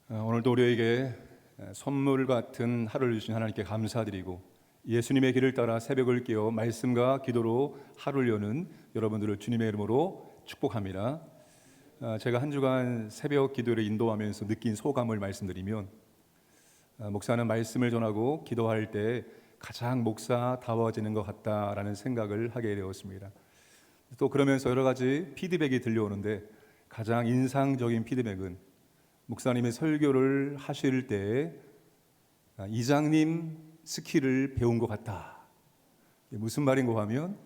오늘도 우리에게 선물 같은 하루를 주신 하나님께 감사드리고 예수님의 길을 따라 새벽을 깨어 말씀과 기도로 하루를 여는 여러분들을 주님의 이름으로 축복합니다. 제가 한 주간 새벽 기도를 인도하면서 느낀 소감을 말씀드리면, 목사는 말씀을 전하고 기도할 때 가장 목사다워지는 것 같다라는 생각을 하게 되었습니다. 또 그러면서 여러 가지 피드백이 들려오는데, 가장 인상적인 피드백은 목사님의 설교를 하실 때 이장님 스킬을 배운 것 같다. 무슨 말인가 하면,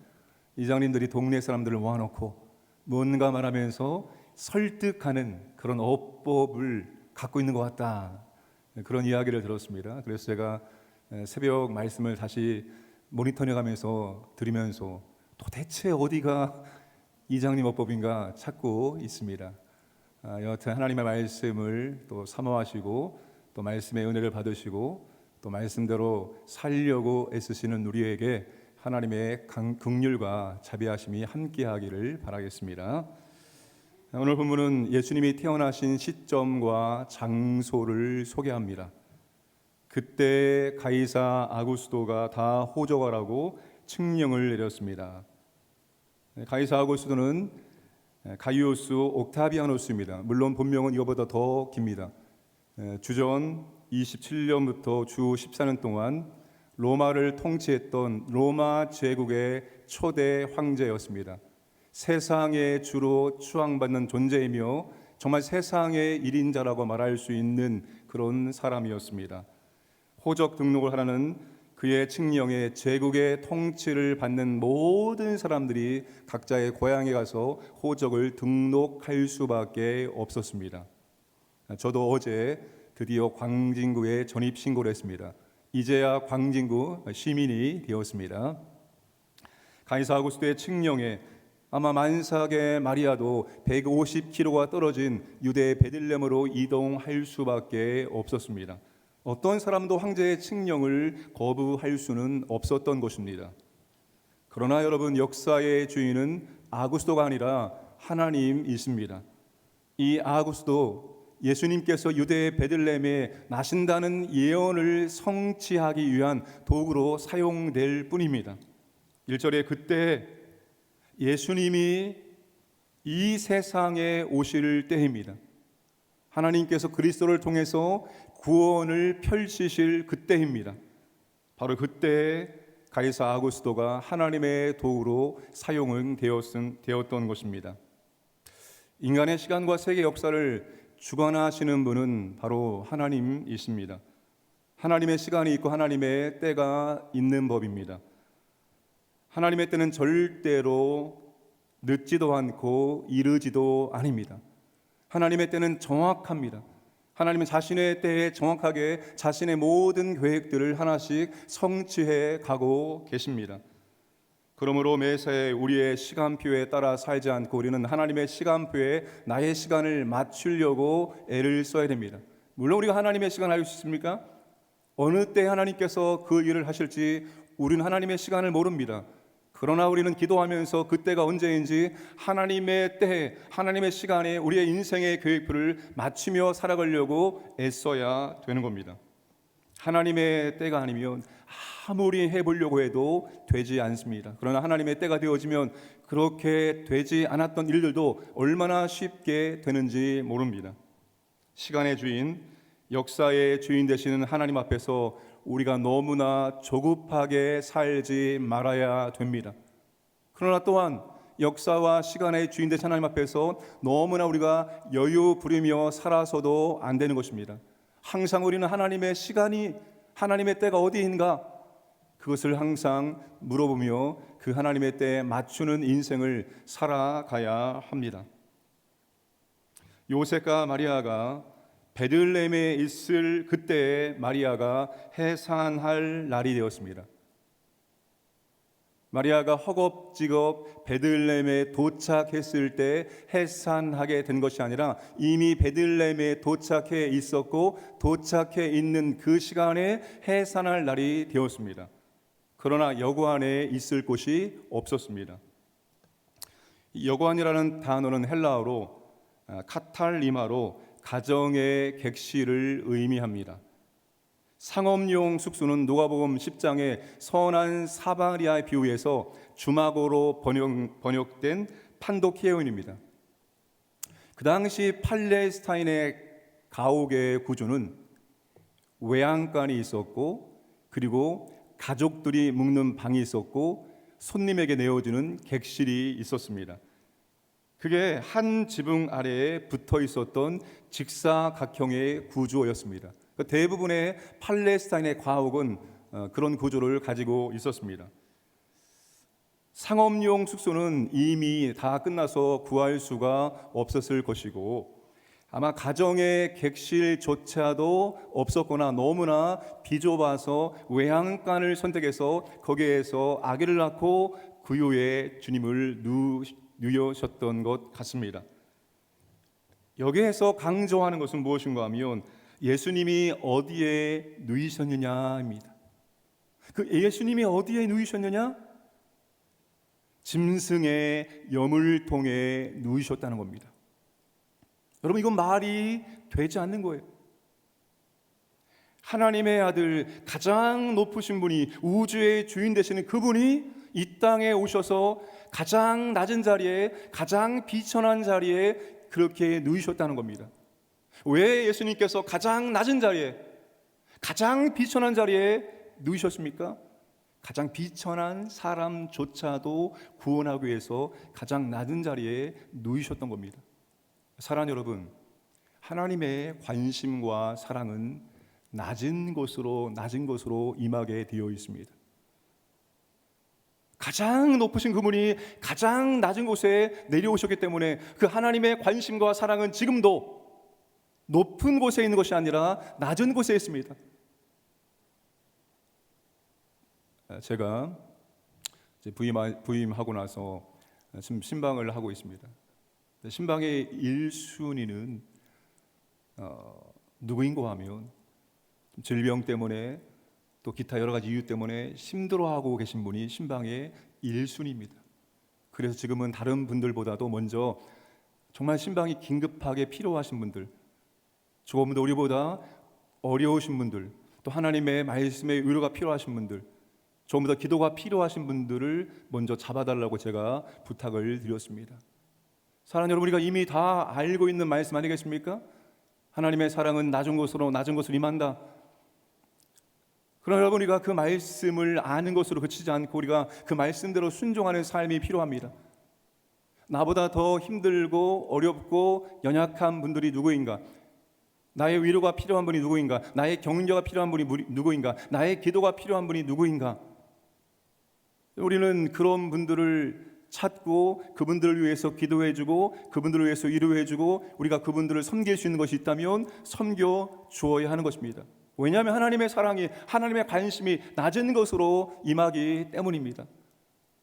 이장님들이 동네 사람들을 모아놓고 뭔가 말하면서 설득하는 그런 어법을 갖고 있는 것 같다, 그런 이야기를 들었습니다. 그래서 제가 새벽 말씀을 다시 모니터링하면서 들으면서 도대체 어디가 이장님 어법인가 찾고 있습니다. 여하튼 하나님의 말씀을 또 사모하시고 또 말씀의 은혜를 받으시고 또 말씀대로 살려고 애쓰시는 우리에게 하나님의 긍휼과 자비하심이 함께하기를 바라겠습니다. 오늘 본문은 예수님이 태어나신 시점과 장소를 소개합니다. 그때 가이사 아구스도가 다 호적하라고 칙령을 내렸습니다. 가이사 아구스도는 가이오스 옥타비아누스입니다. 물론 본명은 이거보다 더 깁니다. 주전 27년부터 주 14년 동안 로마를 통치했던 로마 제국의 초대 황제였습니다. 세상의 주로 추앙받는 존재이며 정말 세상의 일인자라고 말할 수 있는 그런 사람이었습니다. 호적 등록을 하라는 그의 칙령에 제국의 통치를 받는 모든 사람들이 각자의 고향에 가서 호적을 등록할 수밖에 없었습니다. 저도 어제 드디어 광진구에 전입신고를 했습니다. 이제야 광진구 시민이 되었습니다. 가이사 아구스도의 칙령에 아마 만삭의 마리아도 150km가 떨어진 유대 베들레헴으로 이동할 수밖에 없었습니다. 어떤 사람도 황제의 칙령을 거부할 수는 없었던 것입니다. 그러나 여러분, 역사의 주인은 아구스도가 아니라 하나님이십니다. 이 아구스도 예수님께서 유대 베들레헴에 나신다는 예언을 성취하기 위한 도구로 사용될 뿐입니다. 1절에 그때 예수님이 이 세상에 오실 때입니다. 하나님께서 그리스도를 통해서 구원을 펼치실 그때입니다. 바로 그때 가이사 아구스도가 하나님의 도구로 사용은 되었던 것입니다. 인간의 시간과 세계 역사를 주관하시는 분은 바로 하나님이십니다. 하나님의 시간이 있고 하나님의 때가 있는 법입니다. 하나님의 때는 절대로 늦지도 않고 이르지도 아닙니다. 하나님의 때는 정확합니다. 하나님은 자신의 때에 정확하게 자신의 모든 계획들을 하나씩 성취해 가고 계십니다. 그러므로 매사에 우리의 시간표에 따라 살지 않고 우리는 하나님의 시간표에 나의 시간을 맞추려고 애를 써야 됩니다. 물론 우리가 하나님의 시간을 알 수 있습니까? 어느 때 하나님께서 그 일을 하실지 우리는 하나님의 시간을 모릅니다. 그러나 우리는 기도하면서 그때가 언제인지 하나님의 때에, 하나님의 시간에 우리의 인생의 계획표를 맞추며 살아가려고 애써야 되는 겁니다. 하나님의 때가 아니면 아무리 해보려고 해도 되지 않습니다. 그러나 하나님의 때가 되어지면 그렇게 되지 않았던 일들도 얼마나 쉽게 되는지 모릅니다. 시간의 주인, 역사의 주인 되시는 하나님 앞에서 우리가 너무나 조급하게 살지 말아야 됩니다. 그러나 또한 역사와 시간의 주인 되신 하나님 앞에서 너무나 우리가 여유 부리며 살아서도 안 되는 것입니다. 항상 우리는 하나님의 시간이, 하나님의 때가 어디인가, 그것을 항상 물어보며 그 하나님의 때에 맞추는 인생을 살아가야 합니다. 요셉과 마리아가 베들레헴에 있을 그때에 마리아가 해산할 날이 되었습니다. 마리아가 허겁지겁 베들레헴에 도착했을 때 해산하게 된 것이 아니라 이미 베들레헴에 도착해 있었고 도착해 있는 그 시간에 해산할 날이 되었습니다. 그러나 여관에 있을 곳이 없었습니다. 여관이라는 단어는 헬라어로 카탈리마로 가정의 객실을 의미합니다. 상업용 숙소는 누가복음 10장의 선한 사마리아의 비유에서 주막으로 번역된 판도케온입니다. 그 당시 팔레스타인의 가옥의 구조는 외양간이 있었고, 그리고 가족들이 묵는 방이 있었고, 손님에게 내어주는 객실이 있었습니다. 그게 한 지붕 아래에 붙어 있었던 직사각형의 구조였습니다. 대부분의 팔레스타인의 가옥은 그런 구조를 가지고 있었습니다. 상업용 숙소는 이미 다 끝나서 구할 수가 없었을 것이고, 아마 가정의 객실조차도 없었거나 너무나 비좁아서 외양간을 선택해서 거기에서 아기를 낳고 그 후에 주님을 누우셨던 것 같습니다. 여기에서 강조하는 것은 무엇인가 하면 예수님이 어디에 누이셨느냐입니다. 그 예수님이 어디에 누이셨느냐? 짐승의 여물통에 누이셨다는 겁니다. 여러분, 이건 말이 되지 않는 거예요. 하나님의 아들, 가장 높으신 분이, 우주의 주인 되시는 그분이 이 땅에 오셔서 가장 낮은 자리에, 가장 비천한 자리에 그렇게 누이셨다는 겁니다. 왜 예수님께서 가장 낮은 자리에, 가장 비천한 자리에 누이셨습니까? 가장 비천한 사람조차도 구원하기 위해서 가장 낮은 자리에 누이셨던 겁니다. 사랑하는 여러분, 하나님의 관심과 사랑은 낮은 곳으로 임하게 되어 있습니다. 가장 높으신 그분이 가장 낮은 곳에 내려오셨기 때문에 그 하나님의 관심과 사랑은 지금도 높은 곳에 있는 것이 아니라 낮은 곳에 있습니다. 제가 부임하고 나서 지금 신방을 하고 있습니다. 신방의 1순위는 누구인가 하면 질병 때문에 또 기타 여러 가지 이유 때문에 힘들어하고 계신 분이 신방의 1순위입니다. 그래서 지금은 다른 분들보다도 먼저 정말 신방이 긴급하게 필요하신 분들, 조금 더 우리보다 어려우신 분들, 또 하나님의 말씀의 위로가 필요하신 분들, 조금 더 기도가 필요하신 분들을 먼저 잡아달라고 제가 부탁을 드렸습니다. 사랑하는 여러분, 우리가 이미 다 알고 있는 말씀 아니겠습니까? 하나님의 사랑은 낮은 곳으로 임한다. 그러나 여러분, 우리가 그 말씀을 아는 것으로 그치지 않고 우리가 그 말씀대로 순종하는 삶이 필요합니다. 나보다 더 힘들고 어렵고 연약한 분들이 누구인가? 나의 위로가 필요한 분이 누구인가? 나의 격려가 필요한 분이 누구인가? 나의 기도가 필요한 분이 누구인가? 우리는 그런 분들을 찾고 그분들을 위해서 기도해주고 그분들을 위해서 위로해주고 우리가 그분들을 섬길 수 있는 것이 있다면 섬겨 주어야 하는 것입니다. 왜냐하면 하나님의 사랑이, 하나님의 관심이 낮은 것으로 임하기 때문입니다.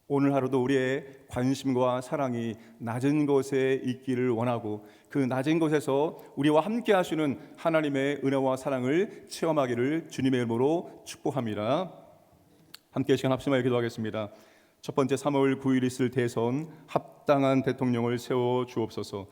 오늘 하루도 우리의 관심과 사랑이 낮은 곳에 있기를 원하고 그 낮은 곳에서 우리와 함께 하시는 하나님의 은혜와 사랑을 체험하기를 주님의 이름으로 축복합니다. 함께 시간 합심하여 기도하겠습니다. 첫 번째, 3월 9일 있을 대선 합당한 대통령을 세워 주옵소서.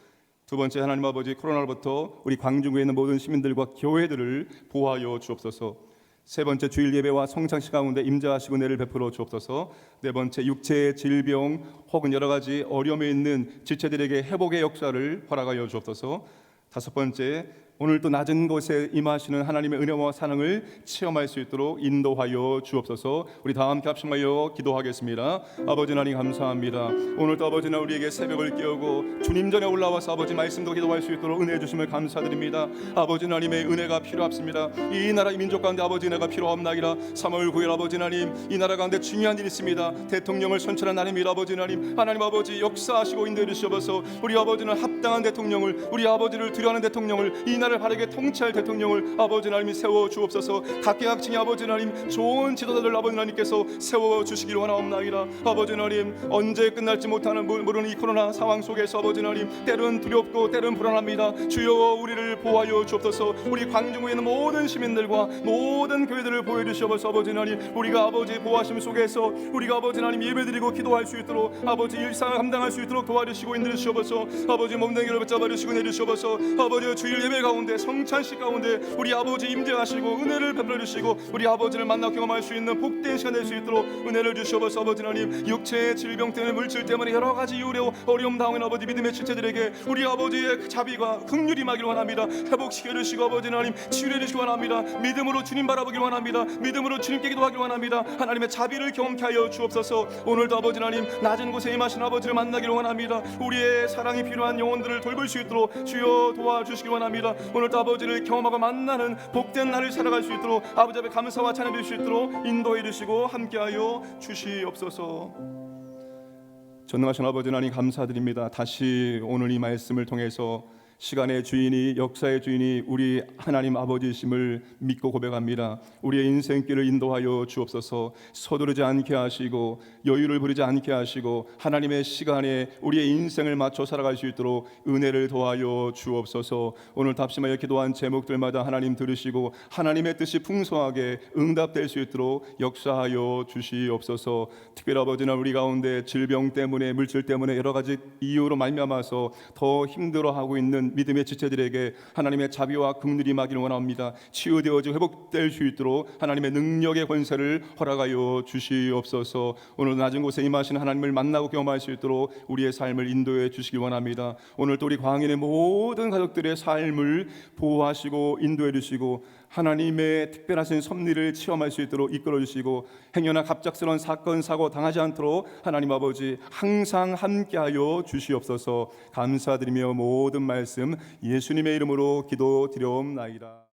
두 번째, 하나님 아버지, 코로나로부터 우리 광주구에 있는 모든 시민들과 교회들을 보호하여 주옵소서. 세 번째, 주일 예배와 성찬식 가운데 임재하시고 은혜를 베풀어 주옵소서. 네 번째, 육체의 질병 혹은 여러 가지 어려움에 있는 지체들에게 회복의 역사를 허락하여 주옵소서. 다섯 번째, 오늘 또 낮은 곳에 임하시는 하나님의 은혜와 사랑을 체험할 수 있도록 인도하여 주옵소서. 우리 다 함께 합심하여 기도하겠습니다. 아버지 하나님 감사합니다. 오늘도 아버지 하나님 우리에게 새벽을 깨우고 주님 전에 올라와서 아버지 말씀도 기도할 수 있도록 은혜 주심을 감사드립니다. 아버지 하나님의 은혜가 필요합니다. 이 나라 이 민족 가운데 아버지 은혜가 필요합나이다. 3월 9일 아버지 하나님 이 나라 가운데 중요한 일이 있습니다. 대통령을 선출한 날입니다. 아버지 하나님, 하나님 아버지 역사하시고 인도해 주시옵소서. 우리 아버지는 합당한 대통령을, 우리 아버지를 두려워하는 대통령을, 이 나라를 바르게 통치할 대통령을 아버지 하나님 세워 주옵소서. 각계각층의 아버지 하나님 좋은 지도자들 아버지 하나님께서 세워 주시기를 원하옵나이다. 아버지 하나님 언제 끝날지 못하는 모르는 이 코로나 상황 속에서 아버지 하나님 때론 두렵고 때론 불안합니다. 주여 우리를 보호하여 주옵소서. 우리 광주에 있는 모든 시민들과 모든 교회들을 보호해 주시옵소서. 아버지 하나님 우리가 아버지 보호하심 속에서 우리가 아버지 하나님 예배드리고 기도할 수 있도록 아버지 일상을 감당할 수 있도록 도와주시고 인도해주시옵소서. 아버지 몸뚱이를 붙잡아 주시고 내주시옵소서. 아버지 주일 예배 가운데 성찬식 가운데 우리 아버지 임재하시고 은혜를 베풀어 주시고 우리 아버지를 만나 경험할 수 있는 복된 시간 될 수 있도록 은혜를 주시옵소서. 아버지 하나님 육체의 질병 때문에 물질 때문에 여러 가지 어려움 당한 아버지 믿음의 지체들에게 우리 아버지의 자비가 긍휼이 임하기를 원합니다. 회복시켜 주시고 아버지 하나님 치유해 주시기 원합니다. 믿음으로 주님 바라보길 원합니다. 믿음으로 주님께 기도하길 원합니다. 하나님의 자비를 경험케 하여 주옵소서. 오늘도 아버지 하나님 낮은 곳에 임하신 아버지를 만나기를 원합니다. 우리의 사랑이 필요한 영혼들을 돌볼 수 있도록 주여 도와주시기 원합니다. 오늘도 아버지를 경험하고 만나는 복된 날을 살아갈 수 있도록 아버지 앞에 감사와 찬양 드릴 수 있도록 인도해 주시고 함께하여 주시옵소서. 전능하신 아버지 하나님 감사드립니다. 다시 오늘 이 말씀을 통해서 시간의 주인이 역사의 주인이 우리 하나님 아버지이심을 믿고 고백합니다. 우리의 인생길을 인도하여 주옵소서. 서두르지 않게 하시고 여유를 부리지 않게 하시고 하나님의 시간에 우리의 인생을 맞춰 살아갈 수 있도록 은혜를 더하여 주옵소서. 오늘 답심하여 기도한 제목들마다 하나님 들으시고 하나님의 뜻이 풍성하게 응답될 수 있도록 역사하여 주시옵소서. 특별히 아버지는 우리 가운데 질병 때문에 물질 때문에 여러 가지 이유로 말미암아서 더 힘들어하고 있는 믿음의 지체들에게 하나님의 자비와 긍휼이 임하기를 원합니다. 치유되어지고 회복될 수 있도록 하나님의 능력의 권세를 허락하여 주시옵소서. 오늘 낮은 곳에 임하신 하나님을 만나고 경험할 수 있도록 우리의 삶을 인도해 주시기 원합니다. 오늘도 우리 광인의 모든 가족들의 삶을 보호하시고 인도해 주시고 하나님의 특별하신 섭리를 체험할 수 있도록 이끌어 주시고 행여나 갑작스러운 사건 사고 당하지 않도록 하나님 아버지 항상 함께하여 주시옵소서. 감사드리며 모든 말씀 예수님의 이름으로 기도드려옵나이다.